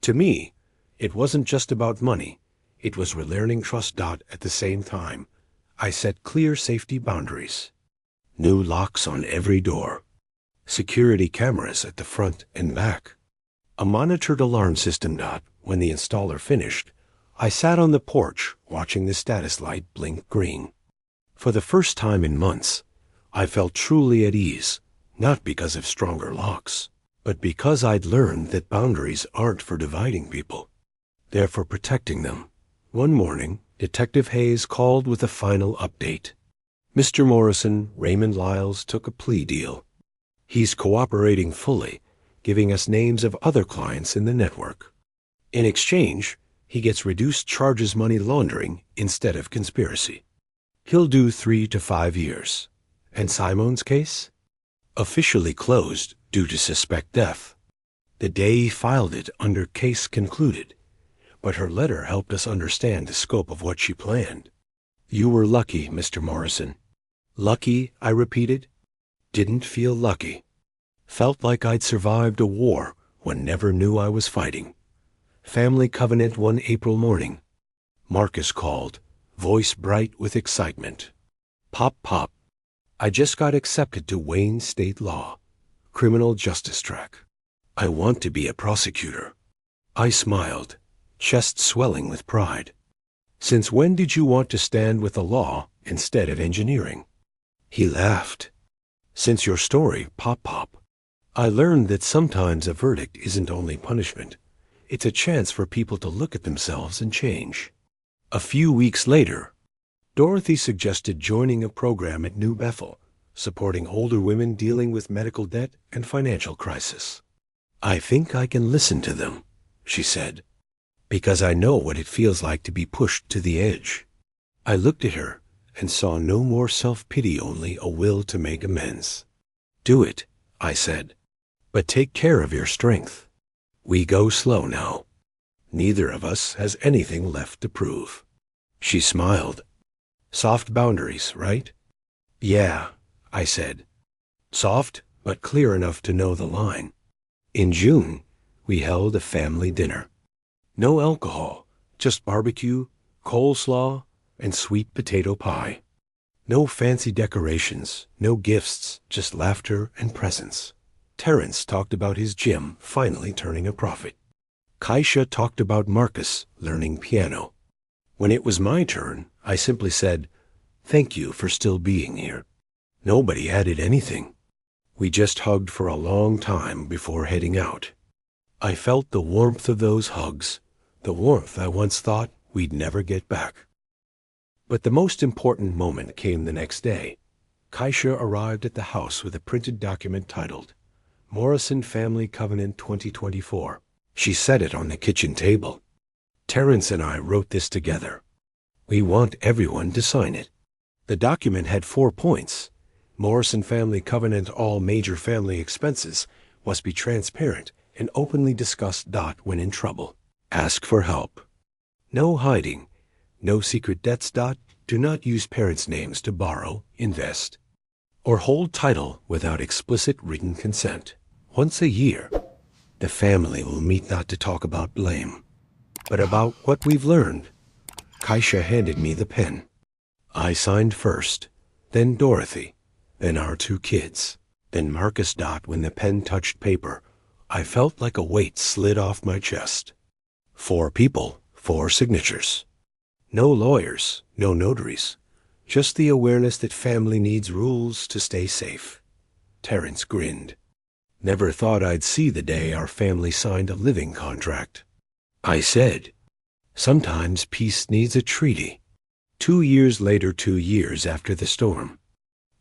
To me, it wasn't just about money. It was relearning trust. At the same time, I set clear safety boundaries. New locks on every door. Security cameras at the front and back. A monitored alarm system. When the installer finished, I sat on the porch watching the status light blink green. For the first time in months, I felt truly at ease, not because of stronger locks, but because I'd learned that boundaries aren't for dividing people. They're for protecting them. One morning, Detective Hayes called with a final update. Mr. Morrison, Raymond Lyles, took a plea deal. He's cooperating fully, giving us names of other clients in the network. In exchange, he gets reduced charges money laundering instead of conspiracy. He'll do 3 to 5 years. And Simone's case? Officially closed due to suspect death. The day he filed it under case concluded, but her letter helped us understand the scope of what she planned. "You were lucky, Mr. Morrison." "Lucky," I repeated. Didn't feel lucky. Felt like I'd survived a war when never knew I was fighting. Family covenant one April morning. Marcus called, voice bright with excitement. "Pop, Pop. I just got accepted to Wayne State Law, criminal justice track. I want to be a prosecutor." I smiled, chest swelling with pride. "Since when did you want to stand with the law instead of engineering?" He laughed. "Since your story, Pop Pop. I learned that sometimes a verdict isn't only punishment. It's a chance for people to look at themselves and change." A few weeks later, Dorothy suggested joining a program at New Bethel, supporting older women dealing with medical debt and financial crisis. "I think I can listen to them," she said, "because I know what it feels like to be pushed to the edge." I looked at her and saw no more self-pity, only a will to make amends. "Do it," I said, "but take care of your strength. We go slow now. Neither of us has anything left to prove." She smiled. "Soft boundaries, right?" "Yeah," I said. "Soft, but clear enough to know the line." In June, We held a family dinner. No alcohol, just barbecue, coleslaw, and sweet potato pie. No fancy decorations, no gifts, just laughter and presence. Terence talked about his gym finally turning a profit. Kaisha talked about Marcus learning piano. When it was my turn, I simply said, "Thank you for still being here." Nobody added anything. We just hugged for a long time before heading out. I felt the warmth of those hugs, the warmth I once thought we'd never get back. But the most important moment came the next day. Kaisha arrived at the house with a printed document titled, Morrison Family Covenant 2024. She set it on the kitchen table. Terence and I wrote this together. We want everyone to sign it. The document had 4 points. Morrison Family Covenant: all major family expenses must be transparent and openly discussed. When in trouble, ask for help. No hiding. No secret debts. Do not use parents' names to borrow, invest, or hold title without explicit written consent. Once a year, the family will meet not to talk about blame, but about what we've learned. Kaisha handed me the pen. I signed first, then Dorothy, then our 2 kids, then Marcus. When the pen touched paper, I felt like a weight slid off my chest. 4 people, 4 signatures. No lawyers, no notaries, just the awareness that family needs rules to stay safe. Terence grinned. Never thought I'd see the day our family signed a living contract. I said, sometimes peace needs a treaty. 2 years later, 2 years after the storm.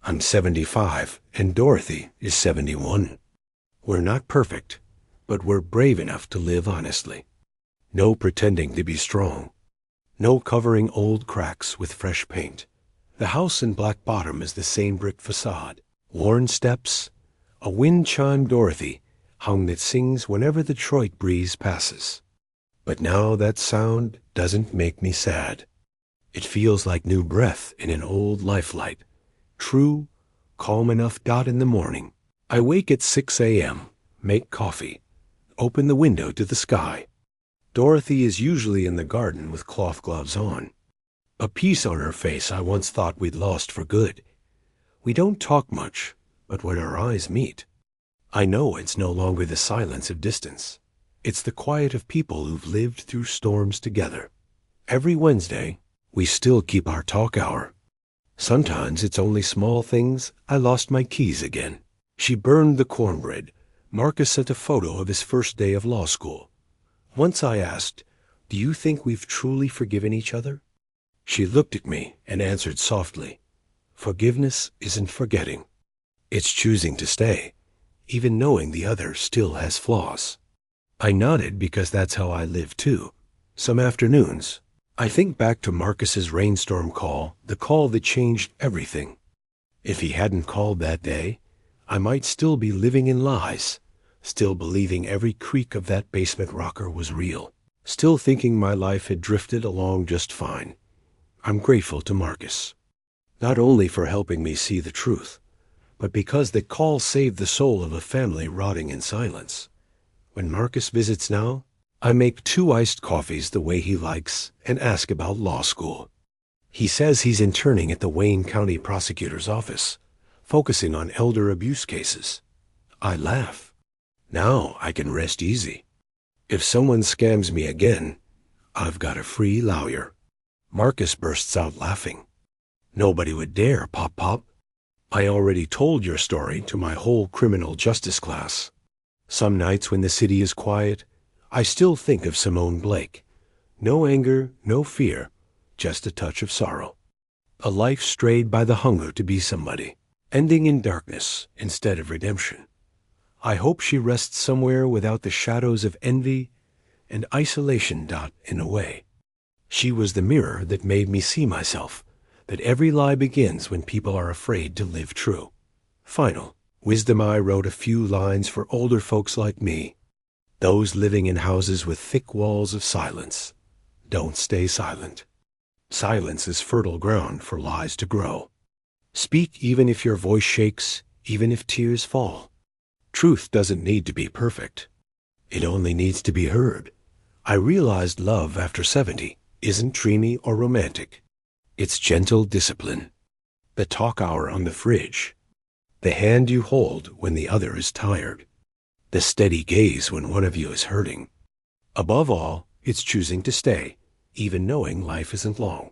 I'm 75 and Dorothy is 71. We're not perfect, but we're brave enough to live honestly. No pretending to be strong. No covering old cracks with fresh paint. The house in Black Bottom is the same brick facade, worn steps, a wind chime Dorothy hung that sings whenever the Detroit breeze passes. But now that sound doesn't make me sad. It feels like new breath in an old lifelight. True, calm enough. In the morning, I wake at 6 a.m., make coffee, open the window to the sky. Dorothy is usually in the garden with cloth gloves on. A peace on her face I once thought we'd lost for good. We don't talk much, but when our eyes meet, I know it's no longer the silence of distance. It's the quiet of people who've lived through storms together. Every Wednesday, we still keep our talk hour. Sometimes it's only small things. I lost my keys again. She burned the cornbread. Marcus sent a photo of his first day of law school. Once I asked, "Do you think we've truly forgiven each other?" She looked at me and answered softly, "Forgiveness isn't forgetting. It's choosing to stay, even knowing the other still has flaws." I nodded because that's how I live too. Some afternoons, I think back to Marcus's rainstorm call, the call that changed everything. If he hadn't called that day, I might still be living in lies, still believing every creak of that basement rocker was real, still thinking my life had drifted along just fine. I'm grateful to Marcus, not only for helping me see the truth, but because the call saved the soul of a family rotting in silence. When Marcus visits now, I make 2 iced coffees the way he likes and ask about law school. He says he's interning at the Wayne County Prosecutor's Office, focusing on elder abuse cases. I laugh. Now I can rest easy. If someone scams me again, I've got a free lawyer. Marcus bursts out laughing. Nobody would dare, Pop. I already told your story to my whole criminal justice class. Some nights when the city is quiet, I still think of Simone Blake. No anger, no fear, just a touch of sorrow. A life strayed by the hunger to be somebody, ending in darkness instead of redemption. I hope she rests somewhere without the shadows of envy and isolation. In a way, she was the mirror that made me see myself, that every lie begins when people are afraid to live true. Final wisdom. I wrote a few lines for older folks like me, those living in houses with thick walls of silence. Don't stay silent. Silence is fertile ground for lies to grow. Speak even if your voice shakes, even if tears fall. Truth doesn't need to be perfect. It only needs to be heard. I realized love after 70 isn't dreamy or romantic. It's gentle discipline. The talk hour on the fridge. The hand you hold when the other is tired. The steady gaze when one of you is hurting. Above all, it's choosing to stay, even knowing life isn't long.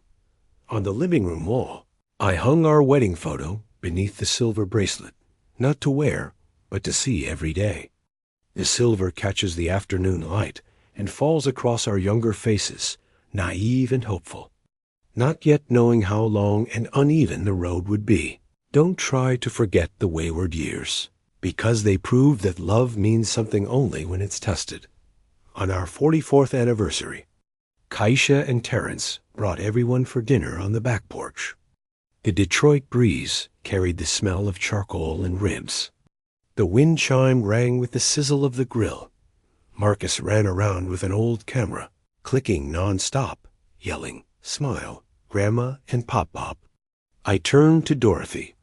On the living room wall, I hung our wedding photo beneath the silver bracelet, not to wear, but to see every day. The silver catches the afternoon light and falls across our younger faces, naive and hopeful, not yet knowing how long and uneven the road would be. Don't try to forget the wayward years, because they prove that love means something only when it's tested. On our 44th anniversary, Kaisha and Terrence brought everyone for dinner on the back porch. The Detroit breeze carried the smell of charcoal and ribs. The wind chime rang with the sizzle of the grill. Marcus ran around with an old camera, clicking non-stop, yelling, "Smile, Grandma and Pop-Pop." I turned to Dorothy,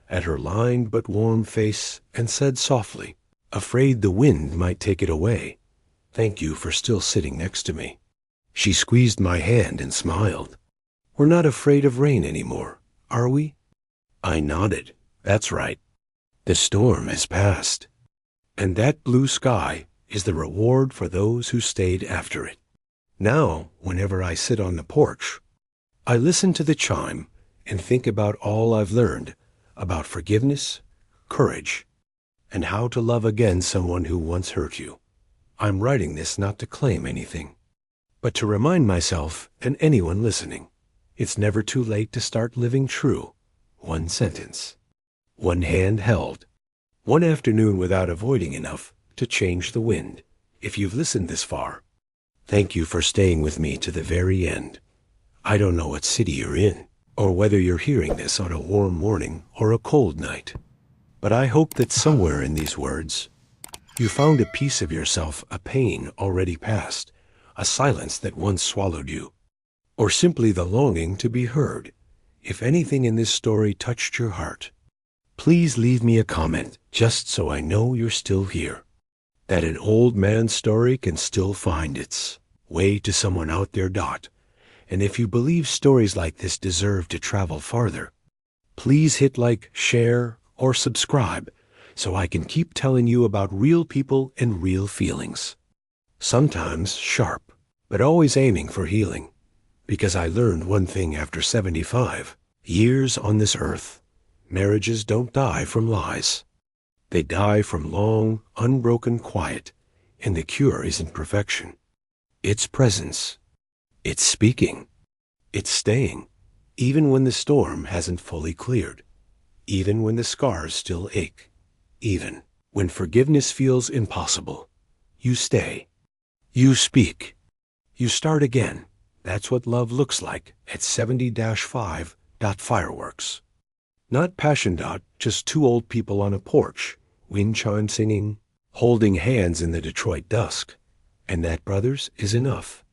at her lined but warm face, and said softly, afraid the wind might take it away, "Thank you for still sitting next to me." She squeezed my hand and smiled. "We're not afraid of rain anymore, are we?" I nodded. "That's right. The storm has passed. And that blue sky is the reward for those who stayed after it." Now, whenever I sit on the porch, I listen to the chime and think about all I've learned about forgiveness, courage, and how to love again someone who once hurt you. I'm writing this not to claim anything, but to remind myself and anyone listening, it's never too late to start living true. One sentence, one hand held, one afternoon without avoiding enough to change the wind. If you've listened this far, thank you for staying with me to the very end. I don't know what city you're in, or whether you're hearing this on a warm morning or a cold night, but I hope that somewhere in these words, you found a piece of yourself, a pain already past, a silence that once swallowed you, or simply the longing to be heard. If anything in this story touched your heart, please leave me a comment, just so I know you're still here, that an old man's story can still find its way to someone out there. And if you believe stories like this deserve to travel farther, please hit like, share, or subscribe so I can keep telling you about real people and real feelings. Sometimes sharp, but always aiming for healing. Because I learned one thing after 75 years on this earth: marriages don't die from lies. They die from long, unbroken quiet, and the cure isn't perfection. It's presence. It's speaking. It's staying, even when the storm hasn't fully cleared, even when the scars still ache, even when forgiveness feels impossible. You stay. You speak. You start again. That's what love looks like at 70-5 fireworks. Not passion. Just two old people on a porch, wind chime singing, holding hands in the Detroit dusk. And that, brothers, is enough.